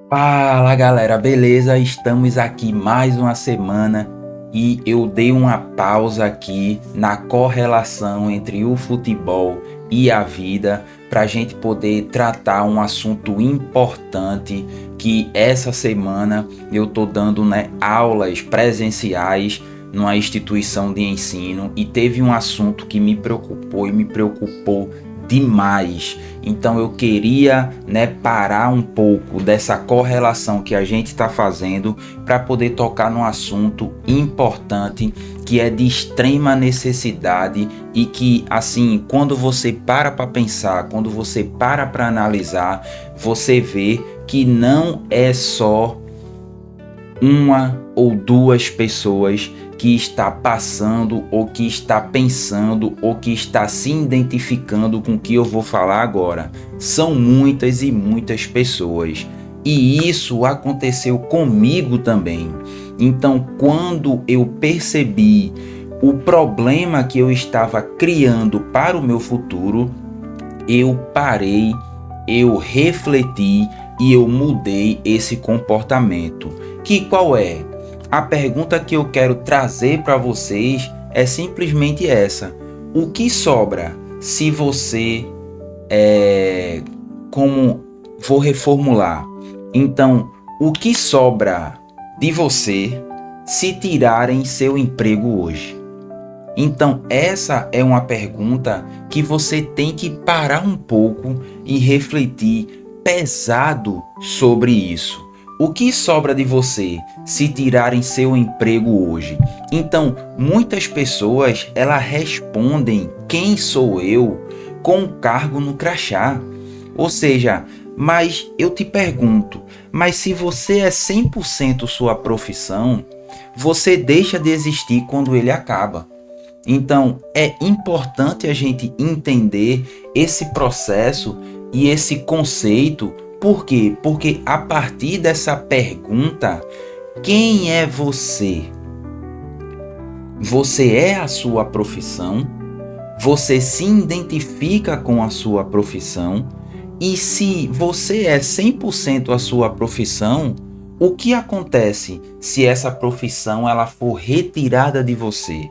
Fala galera, beleza? Estamos aqui mais uma semana e eu dei uma pausa aqui na correlação entre o futebol e a vida para a gente poder tratar um assunto importante que essa semana eu tô dando, né, aulas presenciais numa instituição de ensino e teve um assunto que me preocupou e me preocupou demais. Então eu queria, né, parar um pouco dessa correlação que a gente está fazendo para poder tocar num assunto importante que é de extrema necessidade e que, assim, quando você para pensar, quando você para analisar, você vê que não é só uma ou duas pessoas que está passando ou que está pensando ou que está se identificando com o que eu vou falar agora. São muitas e muitas pessoas. E isso aconteceu comigo também. Então, quando eu percebi o problema que eu estava criando para o meu futuro, eu parei, eu refleti e eu mudei esse comportamento. Que qual é? A pergunta que eu quero trazer para vocês é simplesmente essa: o que sobra se você como vou reformular? Então, o que sobra de você se tirarem seu emprego hoje? Então, essa é uma pergunta que você tem que parar um pouco e refletir pesado sobre isso. O que sobra de você se tirarem seu emprego hoje? Então, muitas pessoas, elas respondem quem sou eu com um cargo no crachá. Ou seja, mas eu te pergunto, mas se você é 100% sua profissão, você deixa de existir quando ele acaba. Então, é importante a gente entender esse processo e esse conceito. Por quê? Porque a partir dessa pergunta, quem é você? Você é a sua profissão? Você se identifica com a sua profissão? E se você é 100% a sua profissão, o que acontece se essa profissão ela for retirada de você?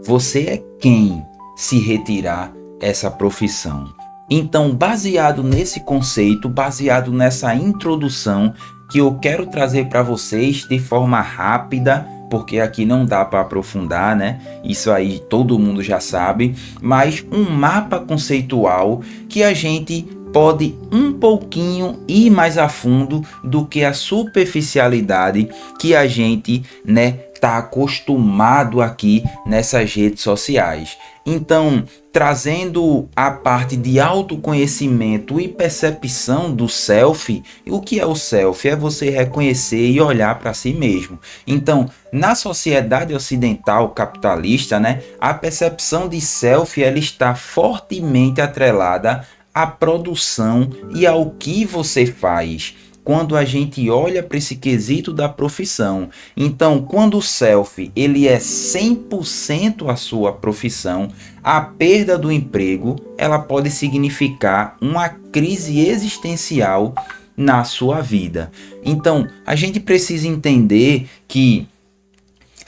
Você é quem se retirar essa profissão. Então, baseado nesse conceito, baseado nessa introdução que eu quero trazer para vocês de forma rápida, porque aqui não dá para aprofundar, né? Isso aí todo mundo já sabe, mas um mapa conceitual que a gente pode um pouquinho ir mais a fundo do que a superficialidade que a gente, né, tá acostumado aqui nessas redes sociais. Então, trazendo a parte de autoconhecimento e percepção do self, o que é o self? É você reconhecer e olhar para si mesmo. Então, na sociedade ocidental capitalista, né, a percepção de self ela está fortemente atrelada à produção e ao que você faz. Quando a gente olha para esse quesito da profissão. Então, quando o self ele é 100% a sua profissão, a perda do emprego ela pode significar uma crise existencial na sua vida. Então, a gente precisa entender que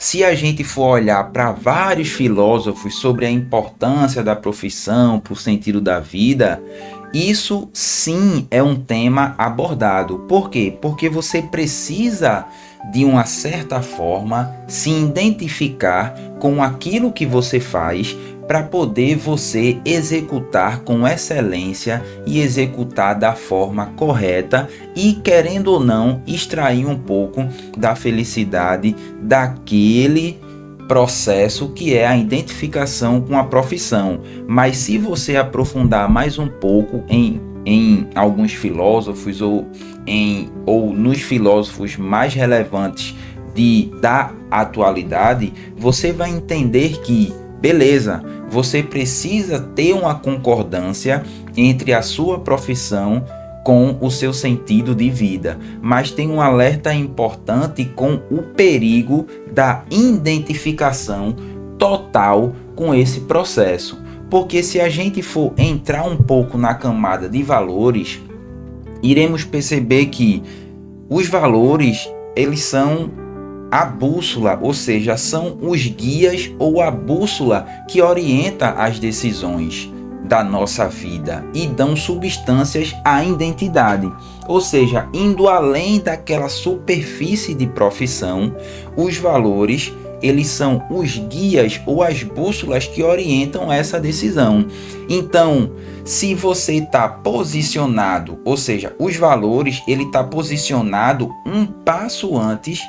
se a gente for olhar para vários filósofos sobre a importância da profissão para o sentido da vida, isso sim é um tema abordado. Por quê? Porque você precisa, de uma certa forma, se identificar com aquilo que você faz para poder você executar com excelência e executar da forma correta e, querendo ou não, extrair um pouco da felicidade daquele processo que é a identificação com a profissão. Mas se você aprofundar mais um pouco em alguns filósofos ou nos filósofos mais relevantes da atualidade, você vai entender que, beleza, você precisa ter uma concordância entre a sua profissão com o seu sentido de vida, mas tem um alerta importante com o perigo da identificação total com esse processo. Porque se a gente for entrar um pouco na camada de valores, iremos perceber que Os valores, eles são a bússola, ou seja, são os guias ou a bússola que orienta as decisões da nossa vida e dão substâncias à identidade. Ou seja, indo além daquela superfície de profissão, os valores, eles são os guias ou as bússolas que orientam essa decisão. Então, se você está posicionado, ou seja, os valores, ele está posicionado um passo antes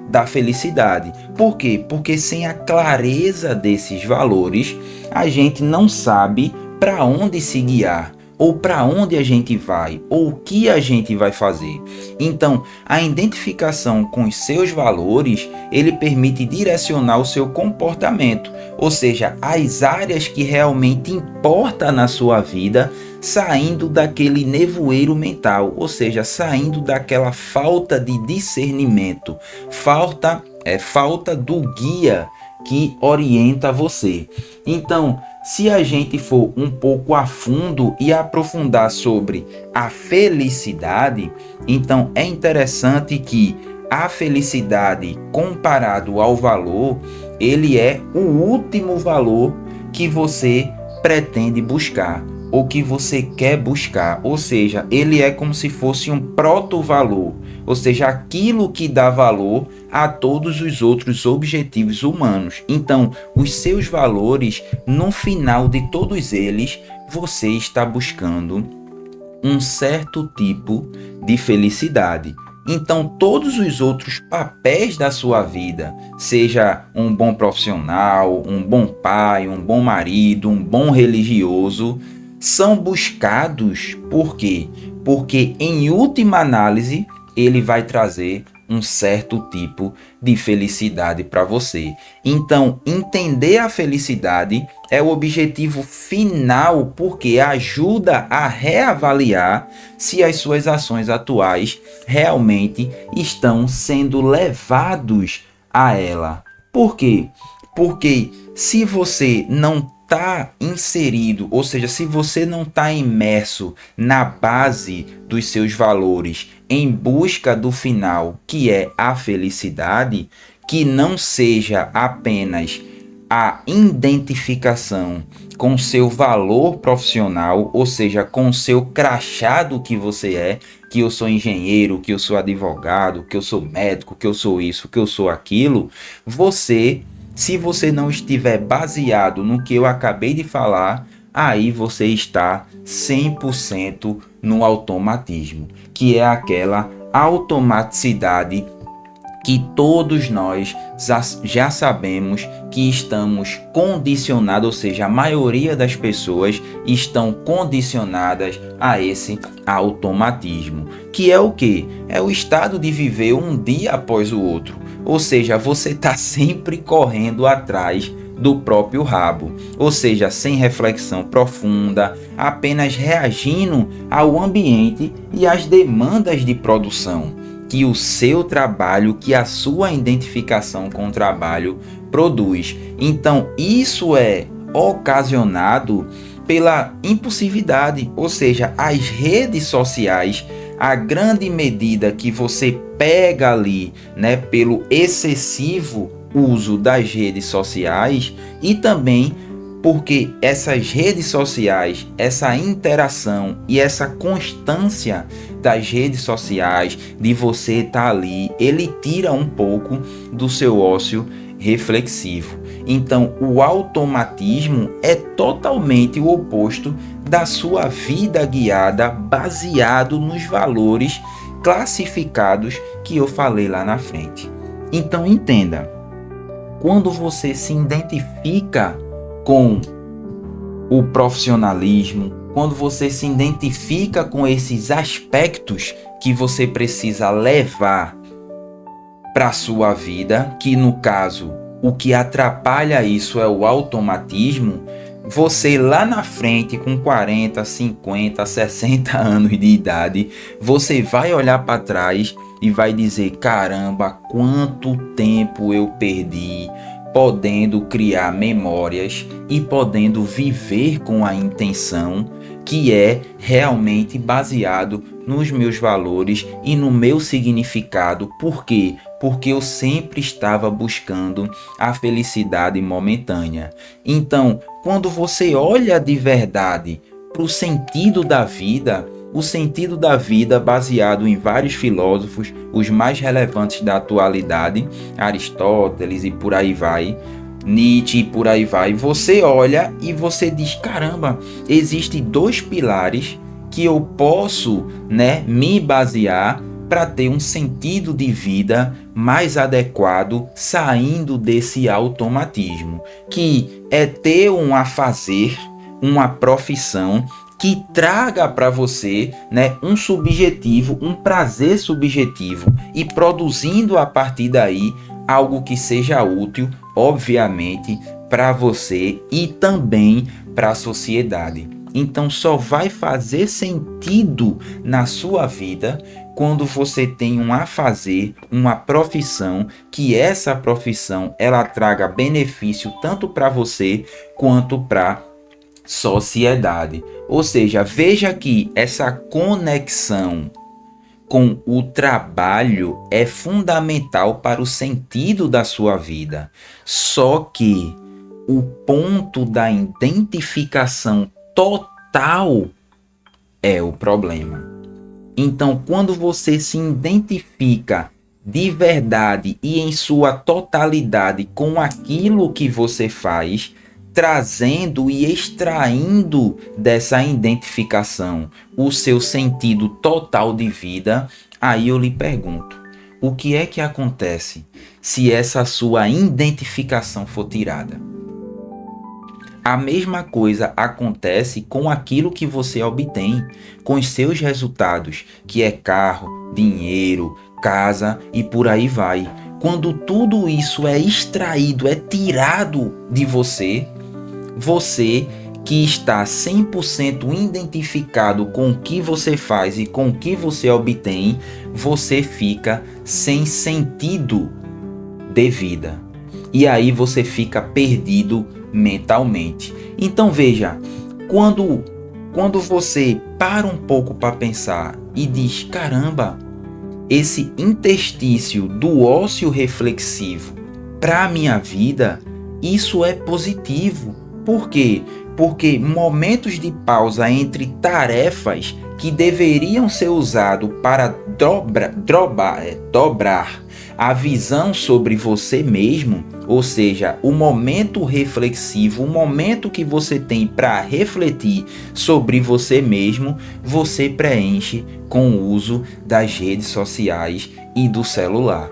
da felicidade. Por quê? Porque sem a clareza desses valores, a gente não sabe para onde se guiar, ou para onde a gente vai, ou o que a gente vai fazer. Então, a identificação com os seus valores, ele permite direcionar o seu comportamento, ou seja, as áreas que realmente importam na sua vida, saindo daquele nevoeiro mental, ou seja, saindo daquela falta de discernimento, falta do guia que orienta você. Então, se a gente for um pouco a fundo e aprofundar sobre a felicidade, então é interessante que a felicidade, comparado ao valor, ele é o último valor que você pretende buscar ou que você quer buscar, ou seja, ele é como se fosse um proto-valor, ou seja, aquilo que dá valor a todos os outros objetivos humanos. Então, os seus valores, no final de todos eles, você está buscando um certo tipo de felicidade. Então, todos os outros papéis da sua vida, seja um bom profissional, um bom pai, um bom marido, um bom religioso, são buscados por quê? Porque, em última análise, ele vai trazer um certo tipo de felicidade para você. Então, entender a felicidade é o objetivo final, porque ajuda a reavaliar se as suas ações atuais realmente estão sendo levados a ela. Por quê? Porque se você não está inserido, ou seja, se você não está imerso na base dos seus valores em busca do final, que é a felicidade, que não seja apenas a identificação com seu valor profissional, ou seja, com seu crachado que você é, que eu sou engenheiro, que eu sou advogado, que eu sou médico, que eu sou isso, que eu sou aquilo, se você não estiver baseado no que eu acabei de falar, aí você está 100% no automatismo, que é aquela automaticidade que todos nós já sabemos que estamos condicionados, ou seja, a maioria das pessoas estão condicionadas a esse automatismo, que é o quê? É o estado de viver um dia após o outro, ou seja, você está sempre correndo atrás do próprio rabo, ou seja, sem reflexão profunda, apenas reagindo ao ambiente e às demandas de produção que o seu trabalho, que a sua identificação com o trabalho produz. Então, isso é ocasionado pela impulsividade, ou seja, as redes sociais, a grande medida que você pega ali, né, pelo excessivo uso das redes sociais e também porque essas redes sociais, essa interação e essa constância das redes sociais, de você estar ali, ele tira um pouco do seu ócio reflexivo. Então, o automatismo é totalmente o oposto da sua vida guiada, baseado nos valores classificados que eu falei lá na frente. Então, entenda, quando você se identifica com o profissionalismo, quando você se identifica com esses aspectos que você precisa levar para a sua vida, que no caso, o que atrapalha isso é o automatismo, você lá na frente, com 40, 50, 60 anos de idade, você vai olhar para trás e vai dizer, caramba, quanto tempo eu perdi podendo criar memórias e podendo viver com a intenção que é realmente baseado nos meus valores e no meu significado. Por quê? Porque eu sempre estava buscando a felicidade momentânea. Então, quando você olha de verdade para o sentido da vida, o sentido da vida baseado em vários filósofos, os mais relevantes da atualidade, Aristóteles e por aí vai, Nietzsche e por aí vai, você olha e você diz, caramba, existem dois pilares que eu posso, me basear para ter um sentido de vida mais adequado, saindo desse automatismo, que é ter um afazer, uma profissão que traga para você, um subjetivo, um prazer subjetivo, e produzindo a partir daí algo que seja útil, obviamente, para você e também para a sociedade. Então só vai fazer sentido na sua vida quando você tem um afazer, uma profissão, que essa profissão ela traga benefício tanto para você quanto para sociedade. Ou seja, veja que essa conexão com o trabalho é fundamental para o sentido da sua vida. Só que o ponto da identificação total é o problema. Então, quando você se identifica de verdade e em sua totalidade com aquilo que você faz, trazendo e extraindo dessa identificação o seu sentido total de vida, aí eu lhe pergunto, o que é que acontece se essa sua identificação for tirada? A mesma coisa acontece com aquilo que você obtém, com os seus resultados, que é carro, dinheiro, casa e por aí vai. Quando tudo isso é extraído, é tirado de você, você que está 100% identificado com o que você faz e com o que você obtém, você fica sem sentido de vida. E aí você fica perdido mentalmente. Então veja, quando você para um pouco para pensar e diz, caramba, esse interstício do ócio reflexivo para a minha vida, isso é positivo. Por quê? Porque momentos de pausa entre tarefas que deveriam ser usados para dobrar a visão sobre você mesmo, ou seja, o momento reflexivo, o momento que você tem para refletir sobre você mesmo, você preenche com o uso das redes sociais e do celular.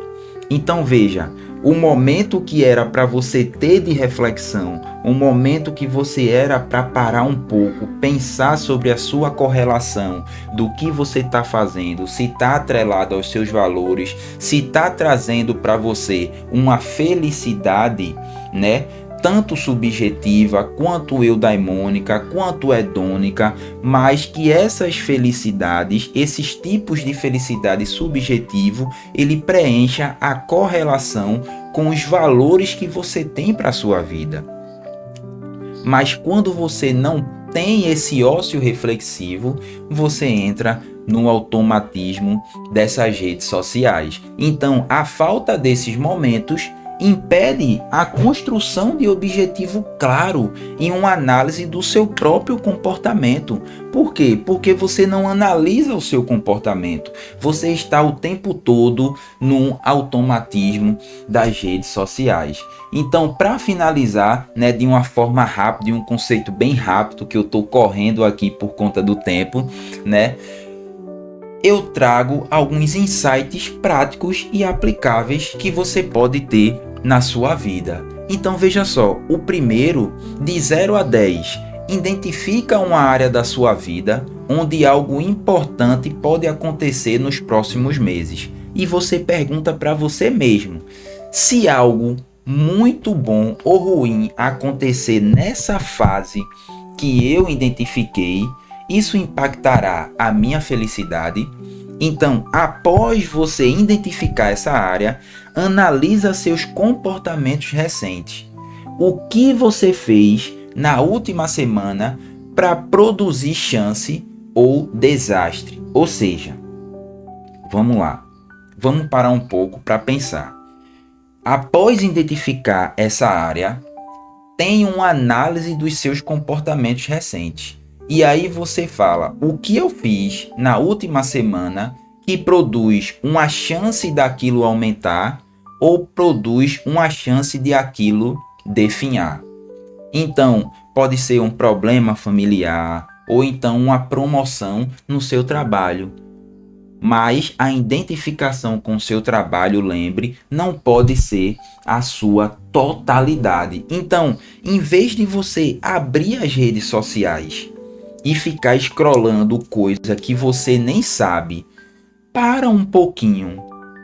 Então veja, o momento que era para você ter de reflexão, o momento que você era para parar um pouco, pensar sobre a sua correlação do que você está fazendo, se está atrelado aos seus valores, se está trazendo para você uma felicidade, tanto subjetiva, quanto eudaimônica, quanto hedônica, mas que essas felicidades, esses tipos de felicidade subjetivo, ele preencha a correlação com os valores que você tem para a sua vida. Mas quando você não tem esse ócio reflexivo, você entra no automatismo dessas redes sociais. Então, a falta desses momentos impede a construção de objetivo claro em uma análise do seu próprio comportamento. Por quê? Porque você não analisa o seu comportamento. Você está o tempo todo no automatismo das redes sociais. Então, para finalizar, de uma forma rápida, de um conceito bem rápido, que eu estou correndo aqui por conta do tempo, eu trago alguns insights práticos e aplicáveis que você pode ter na sua vida. Então veja só, o primeiro, de 0 a 10, identifica uma área da sua vida onde algo importante pode acontecer nos próximos meses. E você pergunta para você mesmo, se algo muito bom ou ruim acontecer nessa fase que eu identifiquei, isso impactará a minha felicidade? Então, após você identificar essa área, analisa seus comportamentos recentes. O que você fez na última semana para produzir chance ou desastre. Ou seja, vamos lá, vamos parar um pouco para pensar. Após identificar essa área, tem uma análise dos seus comportamentos recentes. E aí você fala, o que eu fiz na última semana que produz uma chance daquilo aumentar ou produz uma chance de aquilo definhar. Então, pode ser um problema familiar ou então uma promoção no seu trabalho. Mas a identificação com o seu trabalho, lembre, não pode ser a sua totalidade. Então, em vez de você abrir as redes sociais e ficar scrollando coisa que você nem sabe, para um pouquinho.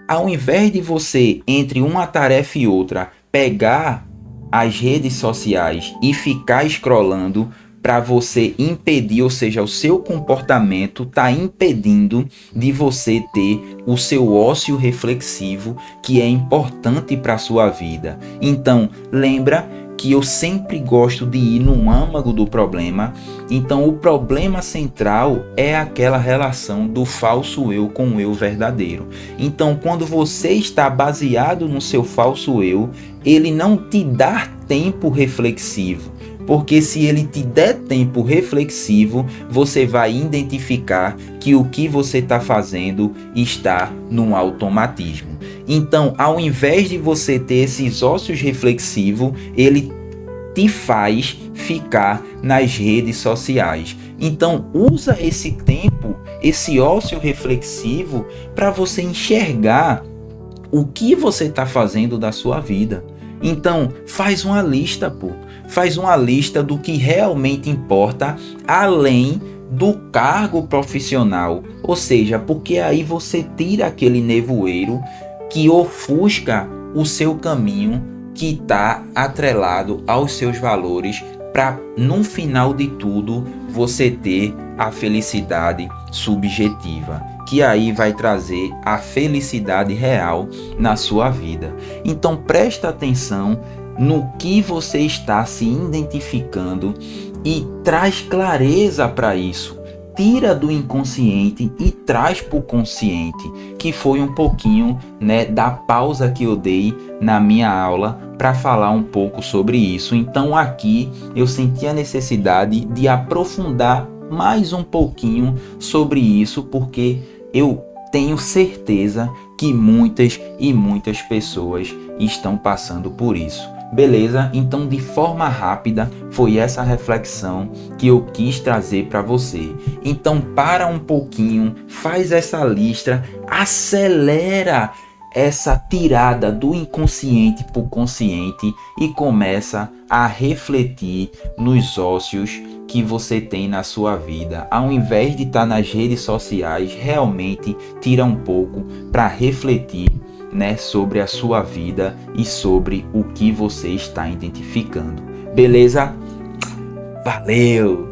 Ao invés de você, entre uma tarefa e outra, pegar as redes sociais e ficar scrollando, para você impedir, ou seja, o seu comportamento está impedindo de você ter o seu ócio reflexivo, que é importante para a sua vida. Então, lembra que eu sempre gosto de ir no âmago do problema. Então, o problema central é aquela relação do falso eu com o eu verdadeiro. Então, quando você está baseado no seu falso eu, ele não te dá tempo reflexivo. Porque se ele te der tempo reflexivo, você vai identificar que o que você está fazendo está num automatismo. Então, ao invés de você ter esses ócios reflexivos, ele te faz ficar nas redes sociais. Então, usa esse tempo, esse ócio reflexivo, para você enxergar o que você está fazendo da sua vida. Então, faz uma lista, pô. Faz uma lista do que realmente importa, além do cargo profissional. Ou seja, porque aí você tira aquele nevoeiro que ofusca o seu caminho, que está atrelado aos seus valores, para no final de tudo você ter a felicidade subjetiva, que aí vai trazer a felicidade real na sua vida. Então presta atenção no que você está se identificando e traz clareza para isso. Tira do inconsciente e traz para o consciente, que foi um pouquinho, da pausa que eu dei na minha aula para falar um pouco sobre isso. Então aqui eu senti a necessidade de aprofundar mais um pouquinho sobre isso, porque eu tenho certeza que muitas e muitas pessoas estão passando por isso. Beleza? Então, de forma rápida, foi essa reflexão que eu quis trazer para você. Então, para um pouquinho, faz essa lista, acelera essa tirada do inconsciente para o consciente e começa a refletir nos ócios que você tem na sua vida. Ao invés de estar nas redes sociais, realmente tira um pouco para refletir, sobre a sua vida e sobre o que você está identificando. Beleza? Valeu!